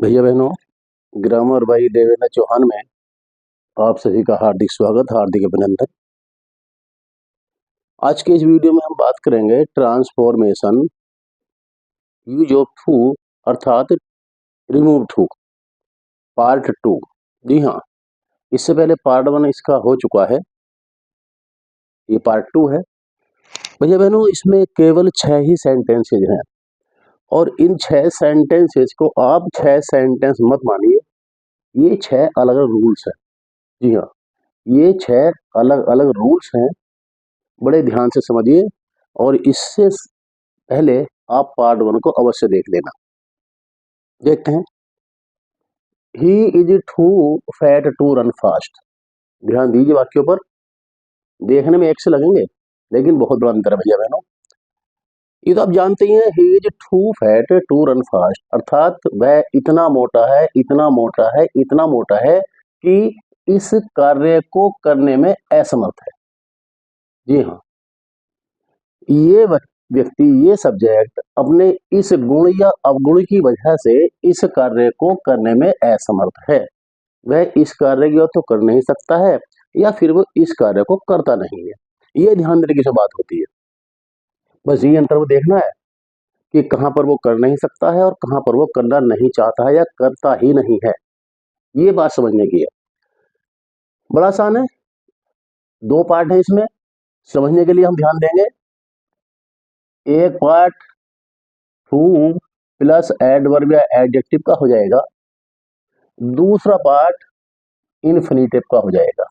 भैया बहनों, ग्रामर भाई देवेंद्र चौहान में आप सभी का हार्दिक स्वागत, हार्दिक अभिनंदन। आज के इस वीडियो में हम बात करेंगे ट्रांसफॉर्मेशन यूज ऑफ टू अर्थात रिमूव टू पार्ट 2। जी हाँ, इससे पहले पार्ट 1 इसका हो चुका है, ये पार्ट 2 है। भैया बहनों, इसमें केवल 6 ही सेंटेंसेज हैं और इन 6 सेंटेंसेज को आप 6 सेंटेंस मत मानिए, ये 6 अलग अलग रूल्स हैं। जी हाँ, ये 6 अलग अलग रूल्स हैं, बड़े ध्यान से समझिए और इससे पहले आप पार्ट 1 को अवश्य देख लेना। देखते हैं। He is too fat to run fast. ध्यान दीजिए वाक्यों पर, देखने में एक से लगेंगे लेकिन बहुत बड़ा अंतर है भैया बहनों। ये तो आप जानते ही हैं, he is too fat to run fast, अर्थात वह इतना मोटा है, इतना मोटा है, इतना मोटा है कि इस कार्य को करने में असमर्थ है। जी हाँ, ये व्यक्ति, ये सब्जेक्ट अपने इस गुण या अवगुण की वजह से इस कार्य को करने में असमर्थ है। वह इस कार्य को तो कर नहीं सकता है या फिर वो इस कार्य को करता नहीं है। ये ध्यान देने की जो बात होती है, बस ये अंतर वो देखना है कि कहाँ पर वो कर नहीं सकता है और कहाँ पर वो करना नहीं चाहता है या करता ही नहीं है। ये बात समझने की है, बड़ा आसान है। 2 पार्ट है इसमें, समझने के लिए हम ध्यान देंगे। एक पार्ट टू प्लस एडवर्ब या एडजेक्टिव का हो जाएगा, दूसरा पार्ट इन्फिनिटिव का हो जाएगा।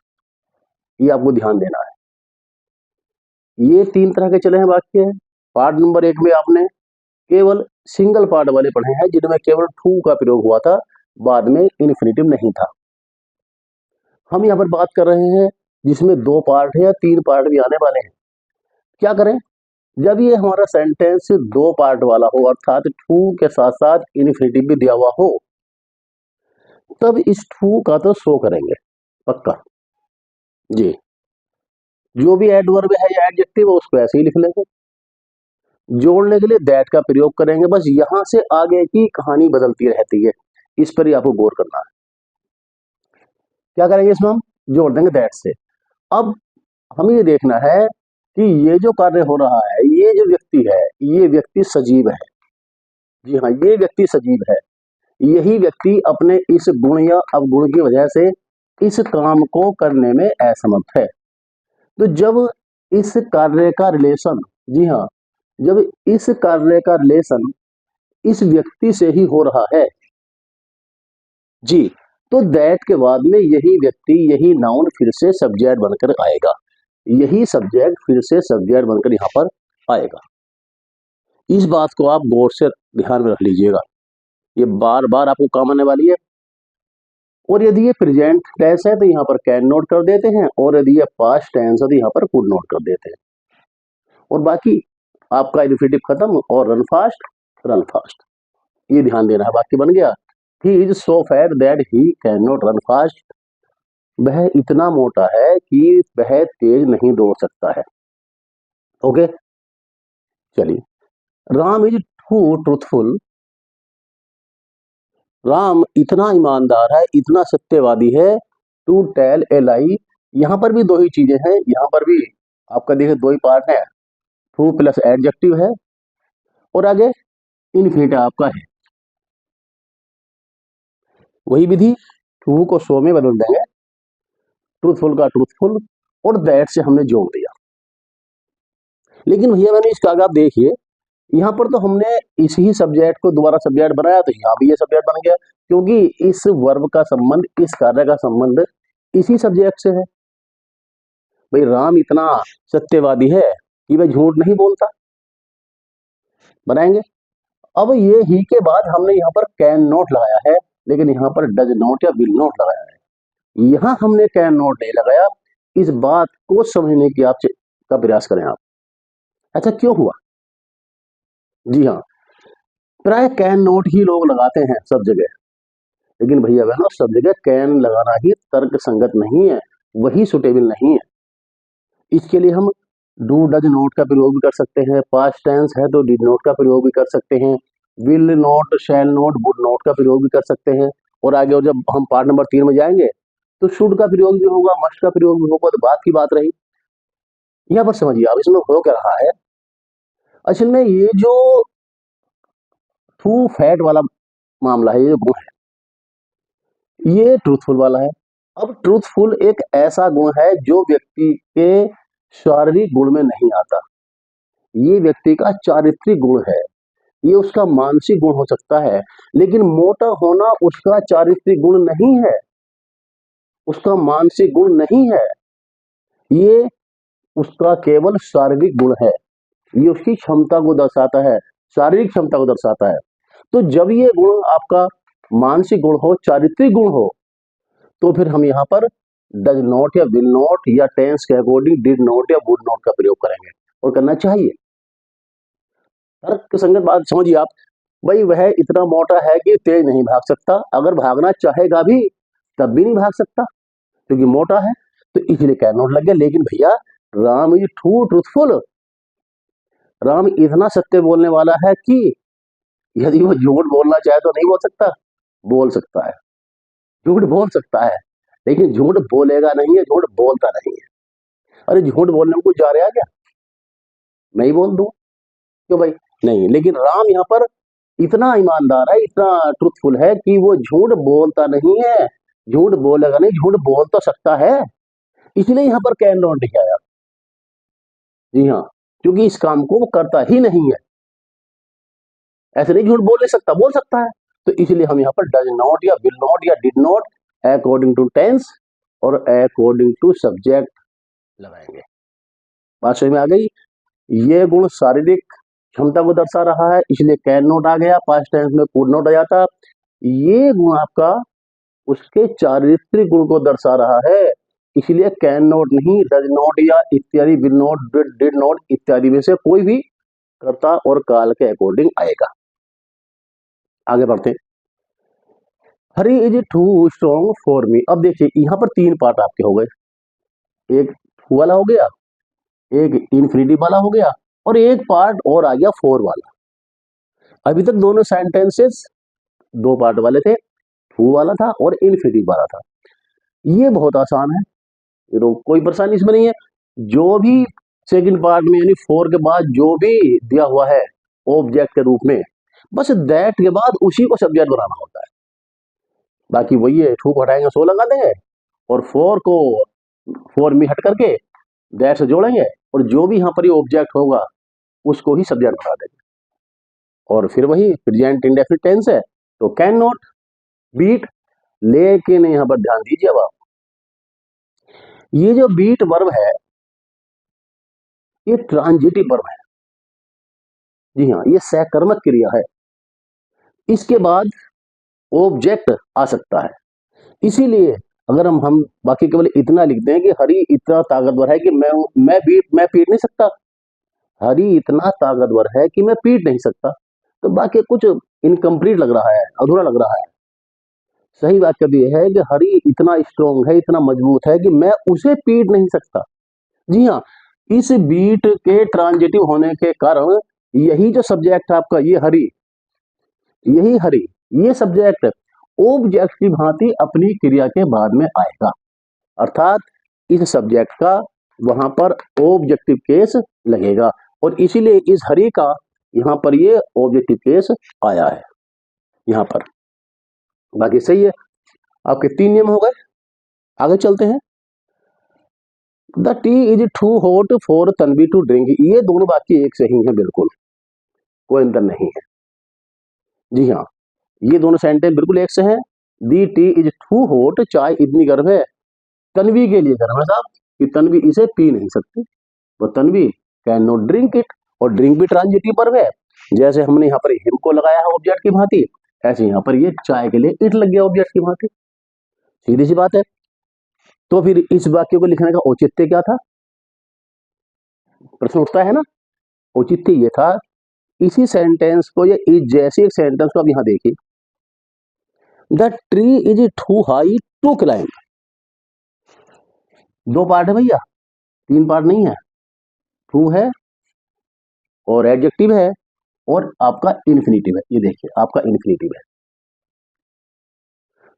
ये आपको ध्यान देना है। ये 3 तरह के चले हैं वाक्य हैं। पार्ट नंबर 1 में आपने केवल सिंगल पार्ट वाले पढ़े हैं जिनमें केवल टू का प्रयोग हुआ था, बाद में इन्फिनिटिव नहीं था। हम यहाँ पर बात कर रहे हैं जिसमें 2 पार्ट है या 3 पार्ट भी आने वाले हैं। क्या करें, जब ये हमारा सेंटेंस 2 पार्ट वाला हो अर्थात टू के साथ साथ इन्फिनिटिव भी दिया हुआ हो, तब इस टू का तो शो करेंगे पक्का। जी, जो भी एडवर्ब है या एडजेक्टिव है उसको ऐसे ही लिख लेंगे। जोड़ने के लिए दैट का प्रयोग करेंगे। बस यहां से आगे की कहानी बदलती रहती है, इस पर ही आपको गौर करना है। क्या करेंगे इसमें, हम जोड़ देंगे दैट से। अब हमें ये देखना है कि ये जो कार्य हो रहा है, ये जो व्यक्ति है, ये व्यक्ति सजीव है। जी हाँ, ये व्यक्ति सजीव है। यही व्यक्ति अपने इस गुण या अवगुण की वजह से इस काम को करने में असमर्थ है। तो जब इस कार्य का रिलेशन, जी हाँ, जब इस कार्य का रिलेशन इस व्यक्ति से ही हो रहा है, जी, तो दैट के बाद में यही व्यक्ति, यही नाउन फिर से सब्जेक्ट बनकर आएगा। यही सब्जेक्ट फिर से सब्जेक्ट बनकर यहाँ पर आएगा। इस बात को आप गौर से ध्यान में रख लीजिएगा, ये बार बार आपको काम आने वाली है। और यदि ये प्रेजेंट टेंस है तो यहाँ पर कैन नोट कर देते हैं, और यदि ये पास्ट टेंस है तो यहाँ पर कुड नोट कर देते हैं। और बाकी आपका इन्फिनिटिव खत्म और रन फास्ट, रन फास्ट, ये ध्यान देना है। बाकी बन गया, he is so fat that he can not run fast. वह इतना मोटा है कि वह तेज नहीं दौड़ सकता है। ओके, चलिए। Ram is too truthful. Ram इतना ईमानदार है, इतना सत्यवादी है, टू टेल ए लाई। यहां पर भी 2 ही चीजें हैं, यहां पर भी आपका देखिए 2 ही पार्ट है, टू प्लस एडजेक्टिव है और आगे इन्फिनिटिव आपका है। वही विधि, टू को सो में बदल देंगे, ट्रूथफुल का ट्रूथफुल और दैट से हमने जोड़ दिया। लेकिन भैया मैंने इसका आगे आप देखिए, यहाँ पर तो हमने इसी सब्जेक्ट को दोबारा सब्जेक्ट बनाया, तो यहाँ भी ये सब्जेक्ट बन गया, क्योंकि इस वर्ब का संबंध, इस कार्य का संबंध इसी सब्जेक्ट से है। भाई राम इतना सत्यवादी है कि वह झूठ नहीं बोलता, बनाएंगे। अब ये ही के बाद हमने यहाँ पर कैन नॉट लगाया है, लेकिन यहाँ पर डज नॉट या विल नॉट लगाया है। यहाँ हमने कैन नॉट नहीं लगाया। इस बात को समझने की आप का प्रयास करें आप। अच्छा, क्यों हुआ? जी हाँ, प्राय कैन नॉट ही लोग लगाते हैं सब जगह, लेकिन भैया बहनों सब जगह कैन लगाना ही तर्क संगत नहीं है, वही सुटेबल नहीं है। इसके लिए हम डू डज नॉट का प्रयोग भी कर सकते हैं, पास्ट टेंस है तो डिड नॉट का प्रयोग भी कर सकते हैं, will not, shall not, would not का प्रयोग भी कर सकते हैं। और आगे और जब हम पार्ट नंबर 3 में जाएंगे तो शुड का प्रयोग भी होगा, मस्ट का प्रयोग भी होगा, तो बात की बात रही। यहाँ पर समझिए आप इसमें हो क्या रहा है, असल में ये जो ट्रू फैट वाला मामला है, ये गुण है, ये ट्रूथफुल वाला है। अब ट्रूथफुल एक ऐसा गुण है जो व्यक्ति के शारीरिक गुण में नहीं आता, ये व्यक्ति का चारित्रिक गुण है, ये उसका मानसिक गुण हो सकता है, लेकिन मोटा होना उसका चारित्रिक गुण नहीं है, उसका मानसिक गुण नहीं है, ये उसका केवल शारीरिक गुण है, ये उसकी क्षमता को दर्शाता है, शारीरिक क्षमता को दर्शाता है। तो जब ये गुण आपका मानसिक गुण हो, चारित्रिक गुण हो, तो फिर हम यहाँ पर डज नॉट या विल नॉट या टेंस के अकॉर्डिंग डिड नॉट या वुड नॉट का प्रयोग करेंगे, और करना चाहिए। तर्क संगत बात समझिए आप, भाई वह इतना मोटा है कि तेज नहीं भाग सकता, अगर भागना चाहेगा भी तब भी नहीं भाग सकता क्योंकि मोटा है, तो इसलिए कैन नॉट लग गया। लेकिन भैया Ram is true truthful, Ram इतना सत्य बोलने वाला है कि यदि वो झूठ बोलना चाहे तो नहीं बोल सकता, बोल सकता है, झूठ बोल सकता है, लेकिन झूठ बोलेगा नहीं है, झूठ बोलता नहीं है। अरे झूठ बोलने में कुछ जा रहा है क्या, मैं ही बोल दूं क्यों भाई, नहीं। लेकिन राम यहाँ पर इतना ईमानदार है, इतना ट्रूथफुल है कि वो झूठ बोलता नहीं है, झूठ बोलेगा नहीं, झूठ बोल तो सकता है, इसलिए यहाँ पर कैन नॉट लिखा आया। जी हाँ, क्योंकि इस काम को वो करता ही नहीं है, ऐसे नहीं झूठ बोल नहीं सकता, बोल सकता है, तो इसलिए हम यहाँ पर डज नॉट या विल नॉट या did not according to tense और अकॉर्डिंग टू सब्जेक्ट लगाएंगे। बात समझ में आ गई। ये गुण शारीरिक क्षमता को दर्शा रहा है, इसलिए कैन नॉट आ गया, पास्ट टेंस में कुड नॉट आ जाता। ये गुण आपका उसके चारित्रिक गुण को दर्शा रहा है, इसलिए कैन नॉट नहीं, डज नॉट या इत्यादि, विल नॉट, डिड नॉट इत्यादि में से कोई भी कर्ता और काल के अकॉर्डिंग आएगा। आगे बढ़ते हैं। Harry is too strong for me. अब देखिए यहाँ पर 3 पार्ट आपके हो गए, एक टू वाला हो गया, एक इन्फिनिटिव वाला हो गया, और एक पार्ट और आ गया फोर वाला। अभी तक दोनों सेंटेंसेस 2 पार्ट वाले थे, टू वाला था और इन्फिनिटिव वाला था। ये बहुत आसान है, ये तो कोई परेशानी इसमें नहीं है। जो भी सेकंड पार्ट में यानी 4 के बाद जो भी दिया हुआ है ऑब्जेक्ट के रूप में, बस दैट के बाद उसी को सब्जेक्ट बनाना होता है। बाकी वही है, टू को हटाएंगे 100 लगा देंगे, और 4 को 4 में हट करके दैट से जोड़ेंगे, और जो भी यहाँ पर ये ऑब्जेक्ट होगा उसको ही सब्जेक्ट बना देंगे। और फिर वही प्रेजेंट इंडेफिनिट टेंस है, तो कैन नॉट, बीट। लेकिन यहाँ पर ध्यान दीजिए, अब आप ये जो बीट वर्ब है ये ट्रांजिटिव वर्ब है, जी हाँ, ये सहकर्मक क्रिया है, इसके बाद ऑब्जेक्ट आ सकता है। इसीलिए अगर हम बाकी केवल इतना लिख दें कि हरी इतना ताकतवर है कि मैं पीट नहीं सकता, हरी इतना ताकतवर है कि मैं पीट नहीं सकता, तो बाकी कुछ इनकम्प्लीट लग रहा है, अधूरा लग रहा है। सही बात कभी है कि हरी इतना स्ट्रॉन्ग है, इतना मजबूत है कि मैं उसे पीट नहीं सकता। जी हाँ, इस बीट के ट्रांजिटिव होने के कारण यही जो सब्जेक्ट है आपका, ये हरी, यही हरी, ये सब्जेक्ट ऑब्जेक्ट की भांति अपनी क्रिया के बाद में आएगा, अर्थात इस सब्जेक्ट का वहां पर ऑब्जेक्टिव केस लगेगा, और इसीलिए इस हरी का यहाँ पर ये ऑब्जेक्टिव केस आया है यहाँ पर। बाकी सही है, आपके 3 नियम हो गए। आगे चलते हैं। The tea is too hot for Tanvi to drink. ये दोनों बाकी एक से ही है, बिल्कुल कोई अंतर नहीं है। जी हाँ, ये दोनों सेंटेंस बिल्कुल एक से हैं। दी टी इज टू हॉट, चाय इतनी गर्म है, तन्वी के लिए गर्म है साहब, कि तन्वी इसे पी नहीं सकती, वो Tanvi can not drink it. और ड्रिंक भी ट्रांजिटिव वर्ब है, जैसे हमने यहाँ पर हिम को लगाया है ऑब्जेक्ट की भांति, ऐसे यहाँ पर ये चाय के लिए इट लग गया ऑब्जेक्ट की भांति, सीधी सी बात है। तो फिर इस वाक्य को लिखने का औचित्य क्या था, प्रश्न उठता है ना। औचित्य ये था, इसी सेंटेंस को या इस जैसे एक सेंटेंस को आप यहां देखिए, the tree is too high to climb. 2 part है भैया, 3 पार्ट नहीं है, टू है और एडजेक्टिव है, और आपका इन्फिनेटिव है, ये देखिए आपका इन्फिनेटिव है।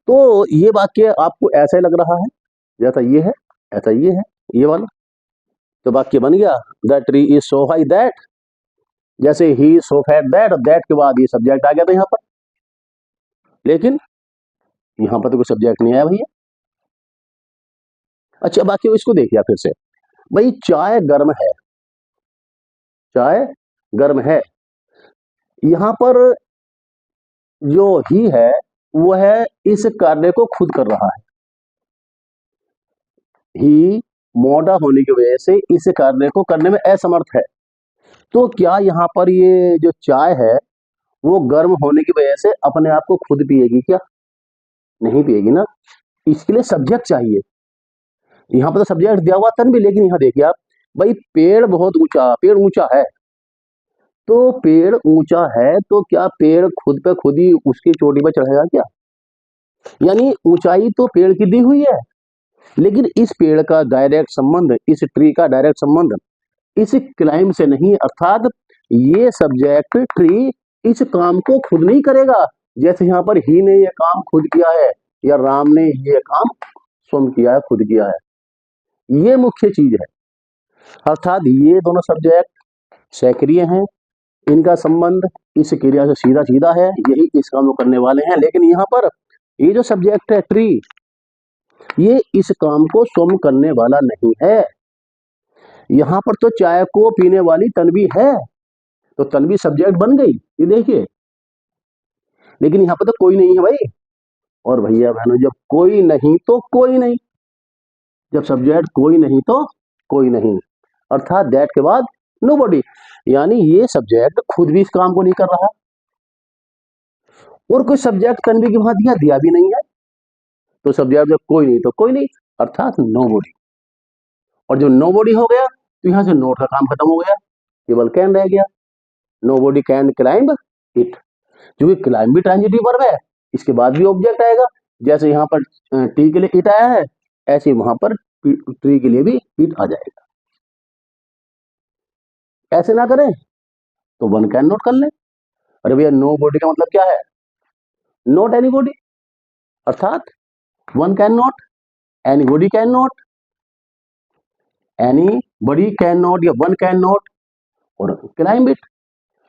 तो ये वाक्य आपको ऐसा ही लग रहा है जैसा ये है, ऐसा ये है, ये वाला। तो वाक्य बन गया, the tree is so high that, जैसे ही सो फैट दैट, और दैट के बाद ये सब्जेक्ट आ गया था यहाँ पर, लेकिन यहाँ पर तो कोई सब्जेक्ट नहीं आया भैया। अच्छा बाकी इसको देखिए फिर से, भाई चाय गर्म है, चाय गर्म है, यहाँ पर जो ही है वो है इस कार्य को खुद कर रहा है, ही मोटा होने की वजह से इस कार्य को करने में असमर्थ है। तो क्या यहाँ पर ये जो चाय है वो गर्म होने की वजह से अपने आप को खुद पिएगी क्या? नहीं पिएगी ना, इसके लिए सब्जेक्ट चाहिए। यहाँ पर तो सब्जेक्ट दिया हुआ तन भी, लेकिन यहाँ देखिए आप, भाई पेड़ बहुत ऊंचा, पेड़ ऊंचा है, तो पेड़ ऊंचा है तो क्या पेड़ खुद पे खुद ही उसकी चोटी पर चढ़ेगा क्या? यानी ऊंचाई तो पेड़ की दी हुई है, लेकिन इस पेड़ का डायरेक्ट संबंध, इस ट्री का डायरेक्ट संबंध इस क्लाइम से नहीं, अर्थात ये सब्जेक्ट ट्री इस काम को खुद नहीं करेगा, जैसे यहाँ पर ही ने ये काम खुद किया है या राम ने ये काम स्वयं किया है, खुद किया है। ये मुख्य चीज है, अर्थात ये दोनों सब्जेक्ट सक्रिय हैं, इनका संबंध इस क्रिया से सीधा सीधा है, यही इस काम को करने वाले हैं। लेकिन यहाँ पर ये जो सब्जेक्ट है ट्री, ये इस काम को स्वयं करने वाला नहीं है। यहाँ पर तो चाय को पीने वाली तन्वी है, तो तन्वी सब्जेक्ट बन गई, ये देखिए, लेकिन यहाँ पर तो कोई नहीं है भाई। और भैया बहनों, जब कोई नहीं तो कोई नहीं, जब सब्जेक्ट कोई नहीं तो कोई नहीं, अर्थात दैट के बाद नोबडी, यानी ये सब्जेक्ट खुद भी इस काम को नहीं कर रहा, और कोई सब्जेक्ट तन्वी के वहां दिया भी नहीं है, तो सब्जेक्ट जब कोई नहीं तो कोई नहीं, अर्थात नोबडी। और जो नोबडी हो गया तो यहां से नोट का काम खत्म हो गया, केवल कैन रह गया, नोबडी कैन क्लाइंब इट, क्योंकि क्लाइंब भी ट्रांजिटिव वर्ब है, इसके बाद भी ऑब्जेक्ट आएगा। जैसे यहाँ पर टी के लिए इट आया है, ऐसे वहां पर ट्री के लिए भी इट आ जाएगा। ऐसे ना करें तो वन कैन नोट कर लें। अरे भैया नो बॉडी का मतलब क्या है? नोट एनी बॉडी, अर्थात one can note, any body can note, any body can note या वन कैन नोट, और क्लाइंब इट।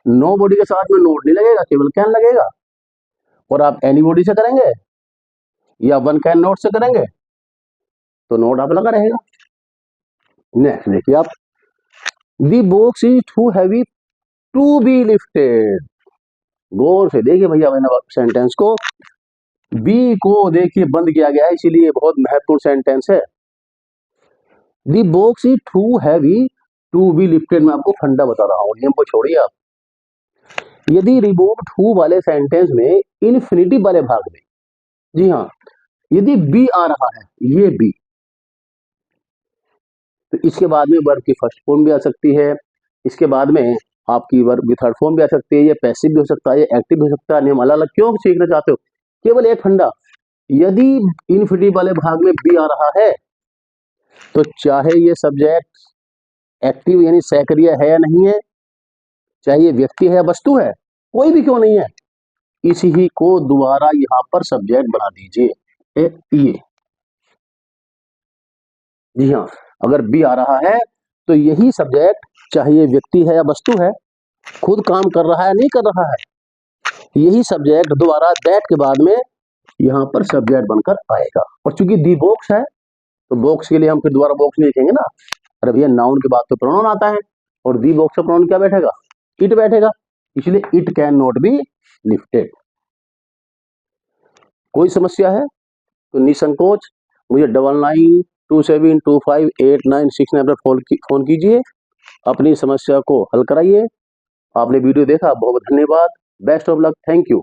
नो बॉडी के साथ में नोट नहीं लगेगा, केवल कैन लगेगा। और आप एनी बॉडी से करेंगे या वन कैन नोट से करेंगे तो नोट आप लगा रहेगा। नेक्स्ट देखिए आप, the box is too heavy to be lifted. गौर से देखिए भैया मैंने सेंटेंस को, बी को देखिए बंद किया गया है, इसीलिए बहुत महत्वपूर्ण सेंटेंस है। The box is too heavy to be lifted, मैं आपको फंडा बता रहा हूं, नियम को छोड़िए आप। यदि रिमूव टू वाले सेंटेंस में इन्फिनिटिव वाले भाग में, जी हाँ, यदि बी आ रहा है, ये बी, तो इसके बाद में वर्ब की फर्स्ट फॉर्म भी आ सकती है, इसके बाद में आपकी वर्ब की थर्ड फॉर्म भी आ सकती है, ये पैसिव भी हो सकता है, ये एक्टिव भी हो सकता है। नियम अलग अलग क्यों सीखना चाहते हो? केवल एक फंडा, यदि इन्फिनिटिव वाले भाग में बी आ रहा है तो चाहे ये सब्जेक्ट एक्टिव यानी सक्रिय है या नहीं है, चाहे ये व्यक्ति है या वस्तु है, कोई भी क्यों नहीं है, इसी ही को दोबारा यहाँ पर सब्जेक्ट बना दीजिए। ये जी हाँ, अगर बी आ रहा है तो यही सब्जेक्ट, चाहे ये व्यक्ति है या वस्तु है, खुद काम कर रहा है नहीं कर रहा है, यही सब्जेक्ट दोबारा दैट के बाद में यहाँ पर सब्जेक्ट बनकर आएगा। और चूंकि दी बॉक्स है तो बॉक्स के लिए हम फिर दोबारा बॉक्स नहीं लिखेंगे ना। अरे भैया नाउन के बाद तो प्रोनाउन आता है, और दी बॉक्स का प्रोनाउन क्या बैठेगा? इट बैठेगा, इसलिए it can not be lifted. कोई समस्या है तो निसंकोच मुझे 9927258969 पर फोन कीजिए, अपनी समस्या को हल कराइए। आपने वीडियो देखा, बहुत बहुत धन्यवाद, best of luck, thank you.